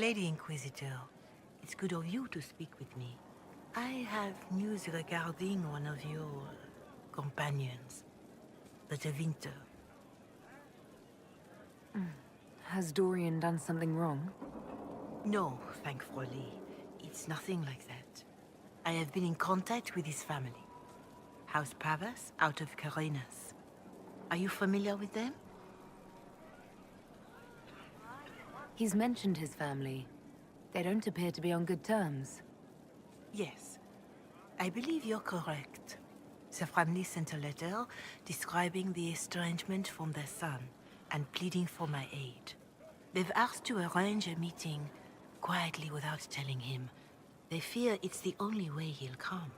Lady Inquisitor, it's good of you to speak with me. I have news regarding one of your companions, the Tevinter. Has Dorian done something wrong? No, thankfully. It's nothing like that. I have been in contact with his family. House Pavas out of Carenas. Are you familiar with them? He's mentioned his family. They don't appear to be on good terms. Yes. I believe you're correct. The family sent a letter describing the estrangement from their son and pleading for my aid. They've asked to arrange a meeting quietly without telling him. They fear it's the only way he'll come.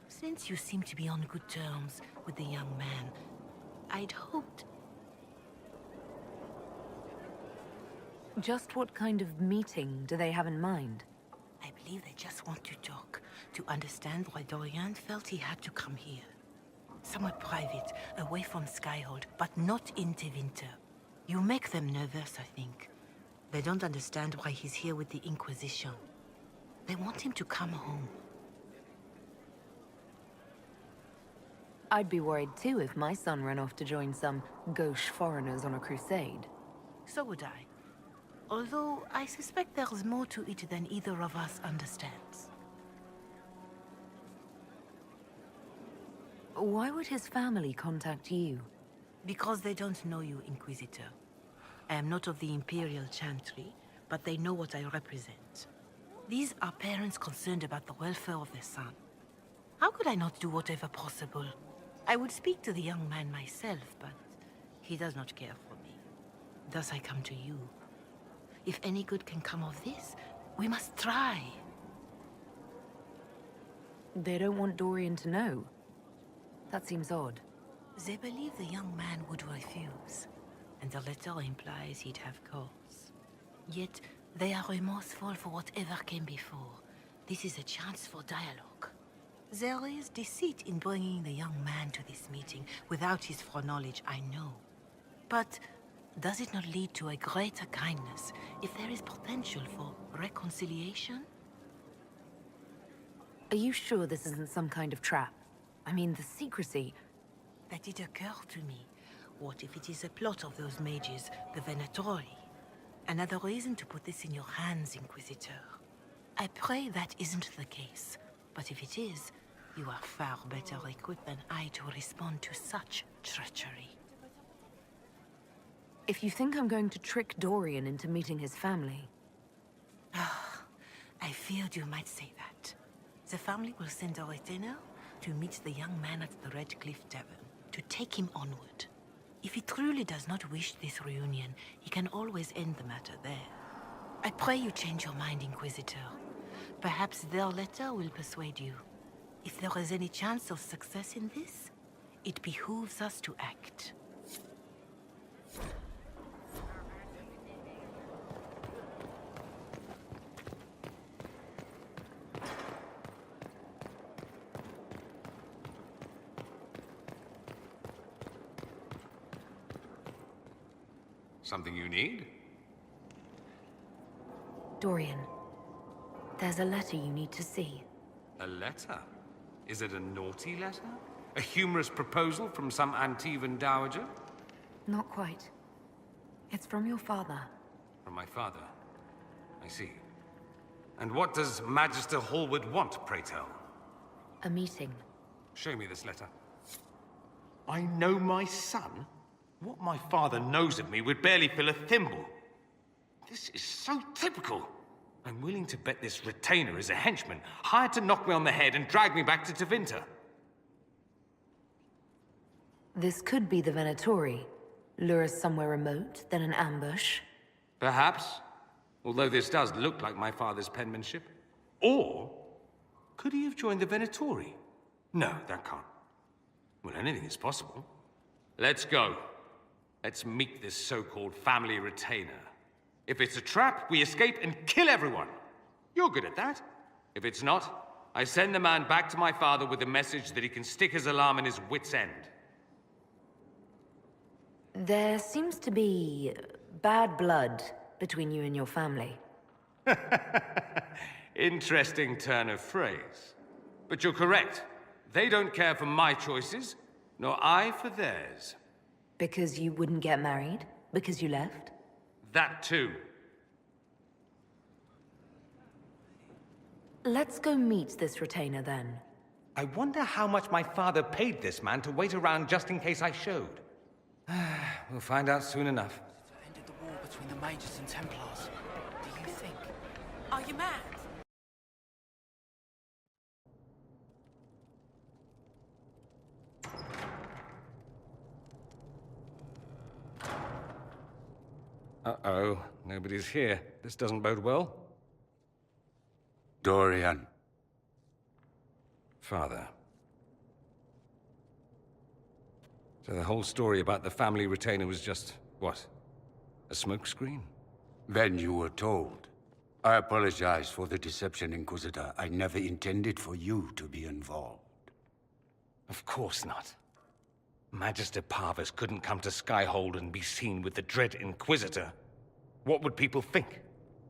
Since you seem to be on good terms with the young man, I'd hoped... Just what kind of meeting do they have in mind? I believe they just want to talk, to understand why Dorian felt he had to come here. Somewhere private, away from Skyhold, but not in Tevinter. You make them nervous, I think. They don't understand why he's here with the Inquisition. They want him to come home. I'd be worried too if my son ran off to join some gauche foreigners on a crusade. So would I. Although, I suspect there's more to it than either of us understands. Why would his family contact you? Because they don't know you, Inquisitor. I am not of the Imperial Chantry, but they know what I represent. These are parents concerned about the welfare of their son. How could I not do whatever possible? I would speak to the young man myself, but he does not care for me. Thus I come to you. If any good can come of this, we must try. They don't want Dorian to know. That seems odd. They believe the young man would refuse, and the letter implies he'd have cause. Yet, they are remorseful for whatever came before. This is a chance for dialogue. There is deceit in bringing the young man to this meeting without his foreknowledge, I know. But does it not lead to a greater kindness if there is potential for reconciliation? Are you sure this isn't some kind of trap? I mean, the secrecy... That did occur to me. What if it is a plot of those mages, the Venatori? Another reason to put this in your hands, Inquisitor. I pray that isn't the case. But if it is, you are far better equipped than I to respond to such treachery. If you think I'm going to trick Dorian into meeting his family... I feared you might say that. The family will send a retainer to meet the young man at the Red Cliff Tavern, to take him onward. If he truly does not wish this reunion, he can always end the matter there. I pray you change your mind, Inquisitor. Perhaps their letter will persuade you. If there is any chance of success in this, it behooves us to act. Something you need? Dorian, there's a letter you need to see. A letter? Is it a naughty letter? A humorous proposal from some Antivan dowager? Not quite. It's from your father. From my father? I see. And what does Magister Hallward want, pray tell? A meeting. Show me this letter. I know my son? What my father knows of me would barely fill a thimble. This is so typical. I'm willing to bet this retainer is a henchman, hired to knock me on the head and drag me back to Tevinter. This could be the Venatori. Lure us somewhere remote, then an ambush. Perhaps. Although this does look like my father's penmanship. Or could he have joined the Venatori? No, that can't. Well, anything is possible. Let's go. Let's meet this so-called family retainer. If it's a trap, we escape and kill everyone. You're good at that. If it's not, I send the man back to my father with a message that he can stick his alarm in his wit's end. There seems to be bad blood between you and your family. Interesting turn of phrase. But you're correct. They don't care for my choices, nor I for theirs. Because you wouldn't get married? Because you left? That too. Let's go meet this retainer then. I wonder how much my father paid this man to wait around just in case I showed. We'll find out soon enough. Ended the war between the Mages and Templars. Do you think? Are you mad? Uh-oh, nobody's here. This doesn't bode well. Dorian. Father. So the whole story about the family retainer was just, what? A smokescreen? Then you were told. I apologize for the deception, Inquisitor. I never intended for you to be involved. Of course not. Magister Parvus couldn't come to Skyhold and be seen with the dread Inquisitor. What would people think?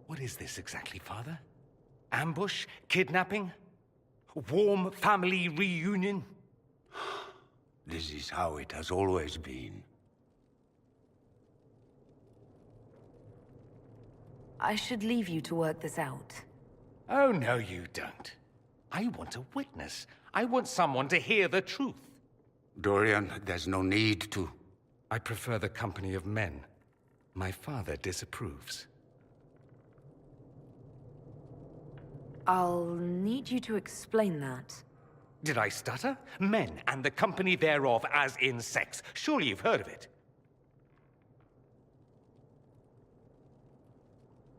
What is this exactly, Father? Ambush? Kidnapping? Warm family reunion? This is how it has always been. I should leave you to work this out. Oh, no, you don't. I want a witness. I want someone to hear the truth. Dorian, there's no need to. I prefer the company of men. My father disapproves. I'll need you to explain that. Did I stutter? Men and the company thereof as in sex. Surely you've heard of it.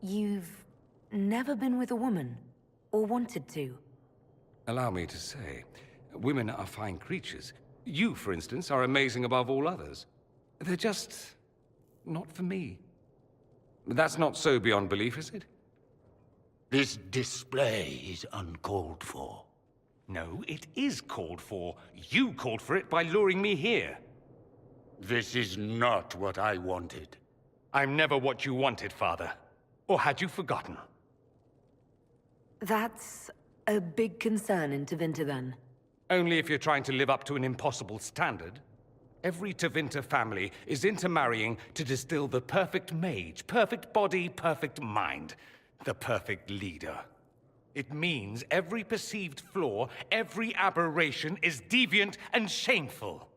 You've never been with a woman? Or wanted to? Allow me to say, women are fine creatures. You, for instance, are amazing above all others. They're just not for me. That's not so beyond belief, is it? This display is uncalled for. No, it is called for. You called for it by luring me here. This is not what I wanted. I'm never what you wanted, Father. Or had you forgotten? That's a big concern in Tevinter, then. Only if you're trying to live up to an impossible standard. Every Tevinter family is intermarrying to distill the perfect mage, perfect body, perfect mind, the perfect leader. It means every perceived flaw, every aberration is deviant and shameful.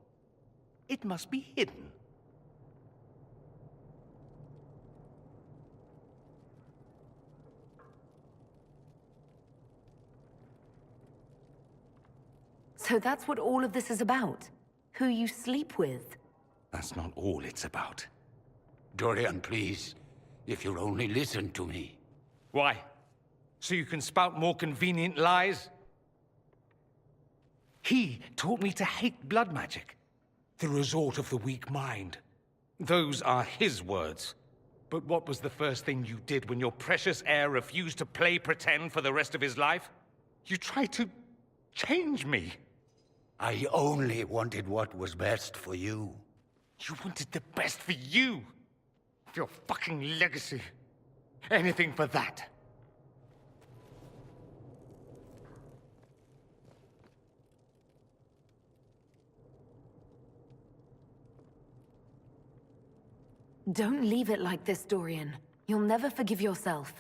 It must be hidden. So that's what all of this is about? Who you sleep with? That's not all it's about. Dorian, please. If you'll only listen to me. Why? So you can spout more convenient lies? He taught me to hate blood magic. The resort of the weak mind. Those are his words. But what was the first thing you did when your precious heir refused to play pretend for the rest of his life? You tried to change me. I only wanted what was best for you. You wanted the best for you. For your fucking legacy. Anything for that. Don't leave it like this, Dorian. You'll never forgive yourself.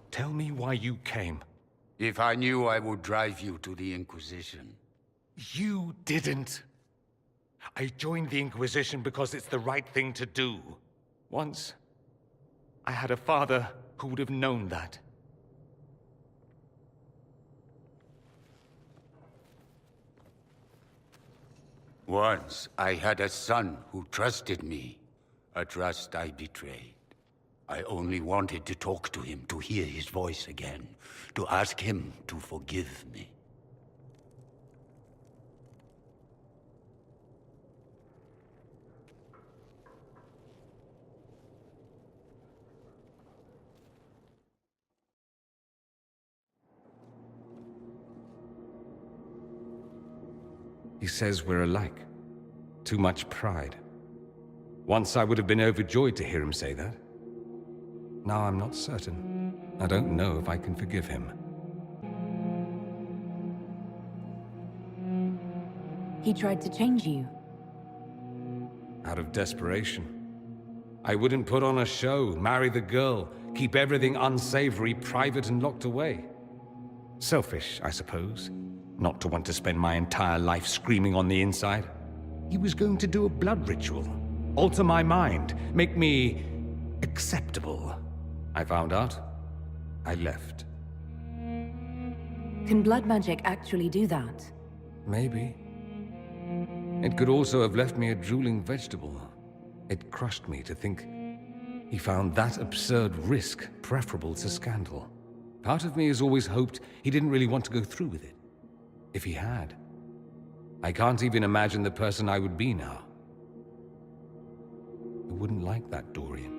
Tell me why you came. If I knew, I would drive you to the Inquisition. You didn't. I joined the Inquisition because it's the right thing to do. Once, I had a father who would have known that. Once, I had a son who trusted me. A trust I betrayed. I only wanted to talk to him, to hear his voice again, to ask him to forgive me. He says we're alike. Too much pride. Once I would have been overjoyed to hear him say that. Now I'm not certain. I don't know if I can forgive him. He tried to change you. Out of desperation. I wouldn't put on a show, marry the girl, keep everything unsavory, private and locked away. Selfish, I suppose, not to want to spend my entire life screaming on the inside. He was going to do a blood ritual, alter my mind, make me acceptable. I found out. I left. Can blood magic actually do that? Maybe. It could also have left me a drooling vegetable. It crushed me to think he found that absurd risk preferable to scandal. Part of me has always hoped he didn't really want to go through with it. If he had, I can't even imagine the person I would be now. I wouldn't like that, Dorian.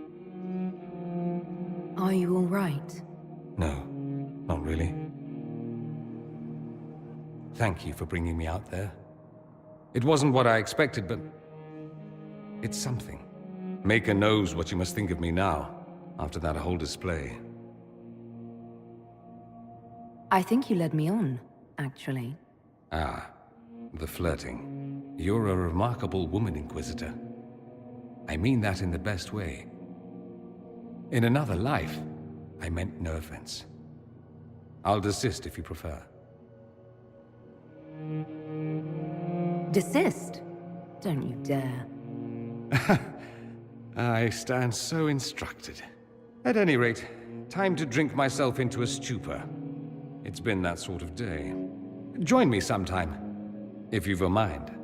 Are you all right? No, not really. Thank you for bringing me out there. It wasn't what I expected, but it's something. Maker knows what you must think of me now, after that whole display. I think you led me on, actually. Ah, the flirting. You're a remarkable woman, Inquisitor. I mean that in the best way. In another life, I meant no offense. I'll desist if you prefer. Desist? Don't you dare. I stand so instructed. At any rate, time to drink myself into a stupor. It's been that sort of day. Join me sometime, if you've a mind.